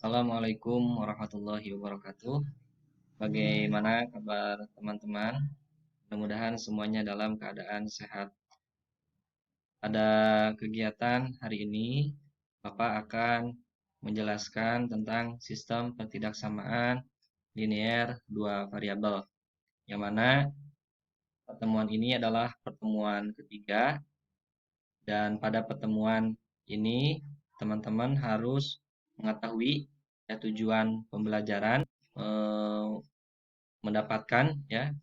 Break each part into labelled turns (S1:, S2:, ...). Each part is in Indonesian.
S1: Assalamualaikum warahmatullahi wabarakatuh. Bagaimana kabar teman-teman? Mudah-mudahan semuanya dalam keadaan sehat. Pada kegiatan hari ini, Bapak akan menjelaskan tentang sistem pertidaksamaan linear dua variabel, yang mana pertemuan ini adalah pertemuan ketiga, dan pada pertemuan ini teman-teman harus mengetahui ya, tujuan pembelajaran, eh, mendapatkan ya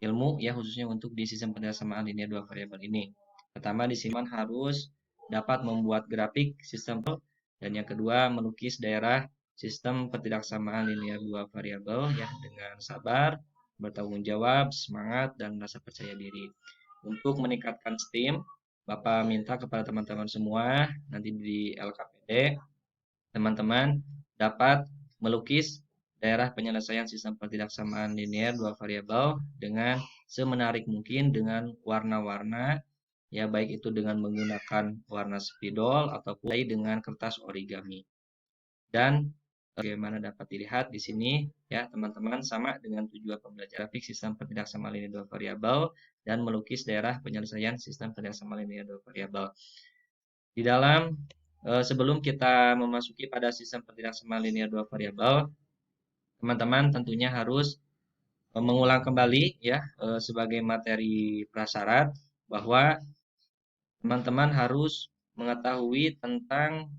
S1: ilmu ya khususnya untuk di sistem persamaan linear dua variabel ini. Pertama di sini harus dapat membuat grafik sistem dan yang kedua melukis daerah sistem pertidaksamaan linear dua variabel ya dengan sabar, bertanggung jawab, semangat dan rasa percaya diri. Untuk meningkatkan STEAM, Bapak minta kepada teman-teman semua nanti di LKPD teman-teman dapat melukis daerah penyelesaian sistem pertidaksamaan linear dua variabel dengan semenarik mungkin dengan warna-warna ya baik itu dengan menggunakan warna spidol ataupun dengan kertas origami. Dan bagaimana dapat dilihat di sini ya teman-teman sama dengan tujuan pembelajaran grafik sistem pertidaksamaan linear dua variabel dan melukis daerah penyelesaian sistem pertidaksamaan linear dua variabel. Di dalam sebelum kita memasuki pada sistem pertidaksamaan linear dua variabel, teman-teman tentunya harus mengulang kembali ya sebagai materi prasyarat bahwa teman-teman harus mengetahui tentang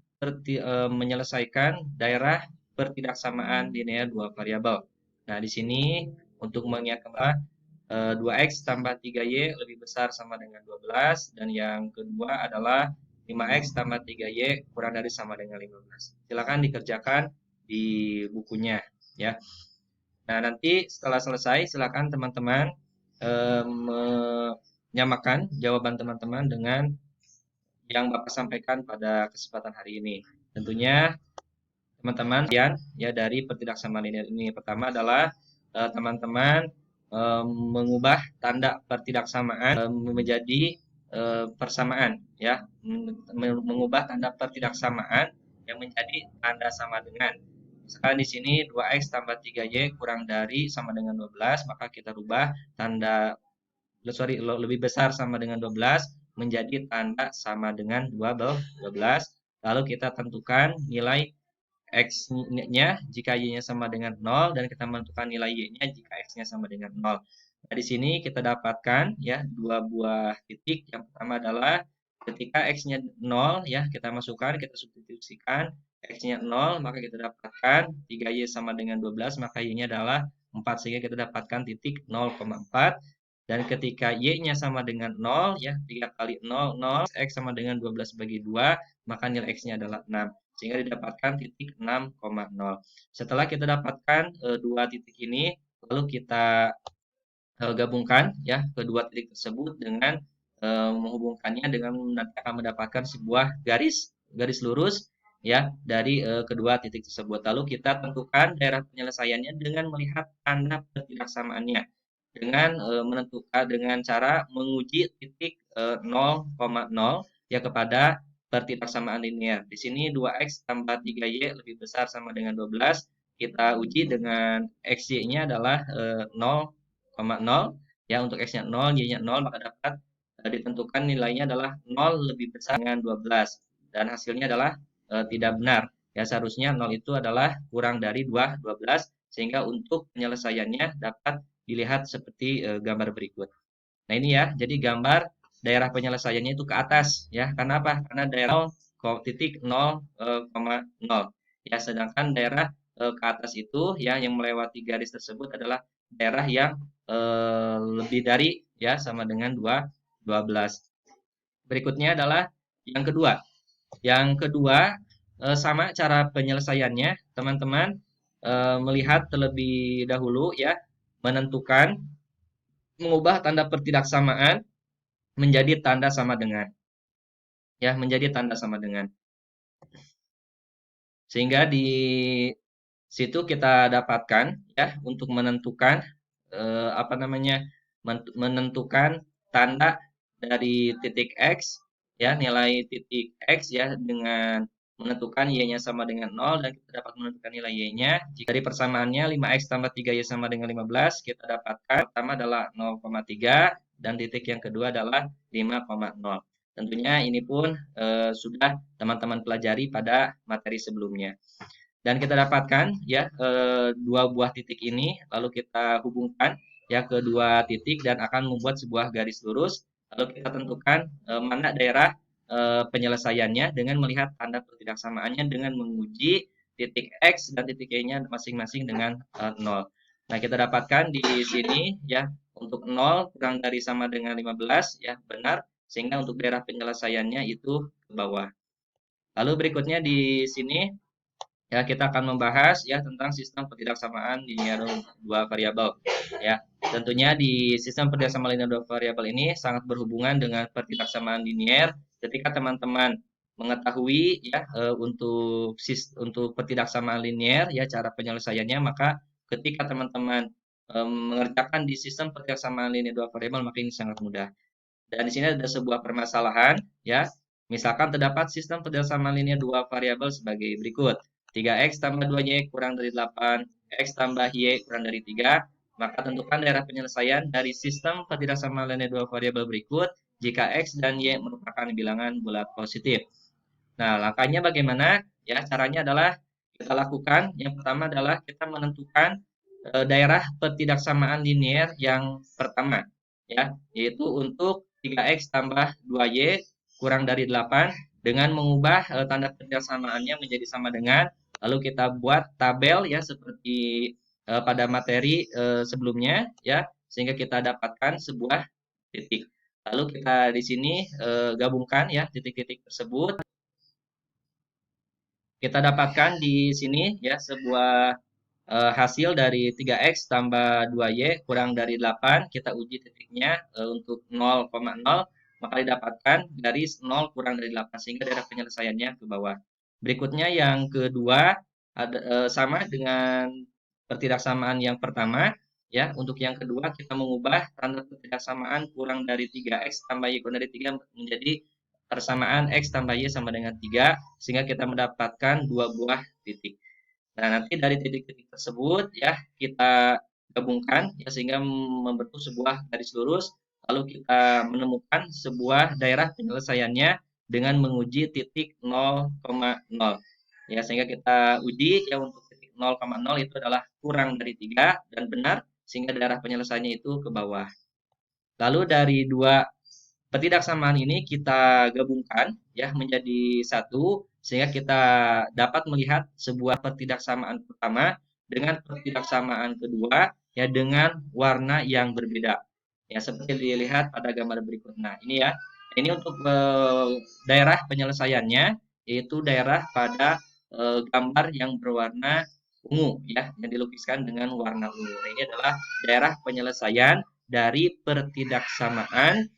S1: menyelesaikan daerah pertidaksamaan linear dua variabel. Nah, di sini untuk mengingatkan 2x tambah 3y lebih besar sama dengan 12 dan yang kedua adalah 5x tambah 3y kurang dari sama dengan 15. Silakan dikerjakan di bukunya ya. Nah, nanti setelah selesai silakan teman-teman menyamakan jawaban teman-teman dengan yang Bapak sampaikan pada kesempatan hari ini. Tentunya teman-teman ya dari pertidaksamaan linear ini pertama adalah teman-teman mengubah tanda pertidaksamaan menjadi persamaan ya mengubah tanda pertidaksamaan yang menjadi tanda sama dengan misalkan di sini 2x tambah 3y kurang dari sama dengan 12 maka kita rubah tanda lebih besar sama dengan 12 menjadi tanda sama dengan 12 lalu kita tentukan nilai X-nya jika Y-nya sama dengan 0 dan kita menentukan nilai Y-nya jika X-nya sama dengan 0. Nah, di sini kita dapatkan ya dua buah titik. Yang pertama adalah ketika X-nya 0 ya kita masukkan, kita substitusikan X-nya 0 maka kita dapatkan 3Y sama dengan 12 maka Y-nya adalah 4 sehingga kita dapatkan titik 0,4 dan ketika Y-nya sama dengan 0 ya 3 kali 0 0 X sama dengan 12 bagi 2 maka nilai X-nya adalah 6 sehingga didapatkan titik 6,0. Setelah kita dapatkan dua titik ini, lalu kita gabungkan ya kedua titik tersebut dengan menghubungkannya dengan nanti akan mendapatkan sebuah garis lurus ya dari kedua titik tersebut. Lalu kita tentukan daerah penyelesaiannya dengan melihat tanda pertidaksamaannya dengan menentukan dengan cara menguji titik 0,0 ya kepada pertidaksamaan linear. Di sini 2x tambah 3y lebih besar sama dengan 12. Kita uji dengan xy-nya adalah 0,0 ya untuk x-nya 0, y-nya 0 maka dapat ditentukan nilainya adalah 0 lebih besar dengan 12 dan hasilnya adalah tidak benar. Ya seharusnya 0 itu adalah kurang dari 12 sehingga untuk penyelesaiannya dapat dilihat seperti gambar berikut. Nah, ini ya. Jadi gambar daerah penyelesaiannya itu ke atas ya. Karena apa? Karena daerah 0,0 ya sedangkan daerah ke atas itu ya yang melewati garis tersebut adalah daerah yang lebih dari ya sama dengan 12. Berikutnya adalah yang kedua. Yang kedua sama cara penyelesaiannya, teman-teman melihat terlebih dahulu ya menentukan mengubah tanda pertidaksamaan menjadi tanda sama dengan ya menjadi tanda sama dengan sehingga di situ kita dapatkan ya untuk menentukan apa namanya menentukan tanda dari titik X ya nilai titik X ya dengan menentukan Y-nya sama dengan 0 dan kita dapat menentukan nilai Y-nya. Jika dari persamaannya 5X tambah 3Y sama dengan 15, kita dapatkan pertama adalah 0,3 dan titik yang kedua adalah 5,0. Tentunya ini pun sudah teman-teman pelajari pada materi sebelumnya. Dan kita dapatkan ya dua buah titik ini, lalu kita hubungkan ya kedua titik dan akan membuat sebuah garis lurus. Lalu kita tentukan mana daerah penyelesaiannya dengan melihat tanda ketidaksamaannya dengan menguji titik X dan titik Y-nya masing-masing dengan 0. Nah, kita dapatkan di sini ya untuk 0 kurang dari sama dengan 15 ya benar, sehingga untuk daerah penyelesaiannya itu ke bawah. Lalu berikutnya di sini ya kita akan membahas ya tentang sistem ketidaksamaan linear dua variabel. Ya, tentunya di sistem ketidaksamaan linear dua variabel ini sangat berhubungan dengan ketidaksamaan linear. Ketika teman-teman mengetahui ya untuk ketidaksamaan linear ya cara penyelesaiannya, maka ketika teman-teman mengerjakan di sistem ketidaksamaan linear dua variabel maka ini sangat mudah. Dan di sini ada sebuah permasalahan, ya. Misalkan terdapat sistem kerjasama linear dua variabel sebagai berikut. 3x tambah 2y kurang dari 8, x tambah y kurang dari 3. Maka tentukan daerah penyelesaian dari sistem ketidaksamaan linear dua variabel berikut jika x dan y merupakan bilangan bulat positif. Nah, langkahnya bagaimana? Ya, caranya adalah kita lakukan. Yang pertama adalah kita menentukan daerah ketidaksamaan linear yang pertama, ya, yaitu untuk 3x tambah 2y kurang dari 8 dengan mengubah tanda ketidaksamaannya menjadi sama dengan, lalu kita buat tabel ya seperti pada materi sebelumnya ya, sehingga kita dapatkan sebuah titik. Lalu kita di sini gabungkan ya titik-titik tersebut. Kita dapatkan di sini ya sebuah hasil dari 3x tambah 2y kurang dari 8, kita uji titiknya untuk 0,0, maka didapatkan garis 0 kurang dari 8 sehingga daerah penyelesaiannya ke bawah. Berikutnya yang kedua ada sama dengan ketidaksamaan yang pertama ya. Untuk yang kedua kita mengubah tanda ketidaksamaan kurang dari 3x tambah y kurang dari 3 menjadi persamaan x tambah y sama dengan 3 sehingga kita mendapatkan dua buah titik. Nah, nanti dari titik-titik tersebut ya kita gabungkan ya sehingga membentuk sebuah garis lurus, lalu kita menemukan sebuah daerah penyelesaiannya dengan menguji titik 0,0. Ya, sehingga kita uji ya untuk titik 0,0 itu adalah kurang dari 3 dan benar sehingga daerah penyelesaiannya itu ke bawah. Lalu dari dua ketidaksamaan ini kita gabungkan ya menjadi satu sehingga kita dapat melihat sebuah ketidaksamaan pertama dengan ketidaksamaan kedua ya dengan warna yang berbeda. Ya seperti dilihat pada gambar berikut. Nah, ini ya. Ini untuk daerah penyelesaiannya yaitu daerah pada gambar yang berwarna ungu ya yang dilukiskan dengan warna ungu. Nah, ini adalah daerah penyelesaian dari pertidaksamaan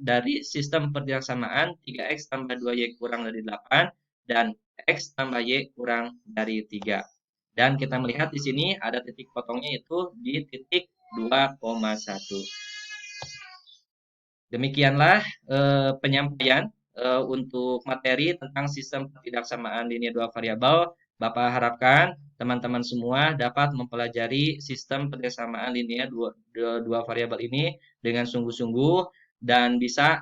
S1: dari sistem pertidaksamaan 3x tambah 2y kurang dari 8 dan x tambah y kurang dari 3. Dan kita melihat di sini ada titik potongnya itu di titik 2,1. Demikianlah penyampaian untuk materi tentang sistem ketidaksamaan linear dua variabel. Bapak harapkan teman-teman semua dapat mempelajari sistem ketidaksamaan linear dua variabel ini dengan sungguh-sungguh dan bisa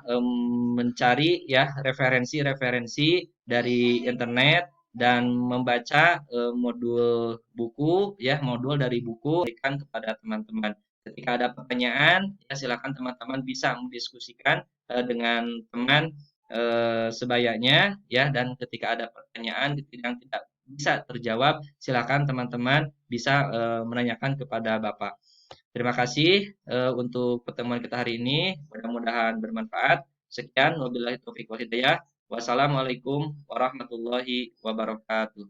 S1: mencari ya referensi-referensi dari internet dan membaca modul buku ya modul dari buku berikan kepada teman-teman. Ketika ada pertanyaan, ya silakan teman-teman bisa mendiskusikan dengan teman sebayanya ya dan ketika ada pertanyaan yang tidak bisa terjawab, silakan teman-teman bisa menanyakan kepada Bapak. Terima kasih untuk pertemuan kita hari ini. Mudah-mudahan bermanfaat. Sekian, wabillahi taufiq wal hidayah. Wassalamualaikum warahmatullahi wabarakatuh.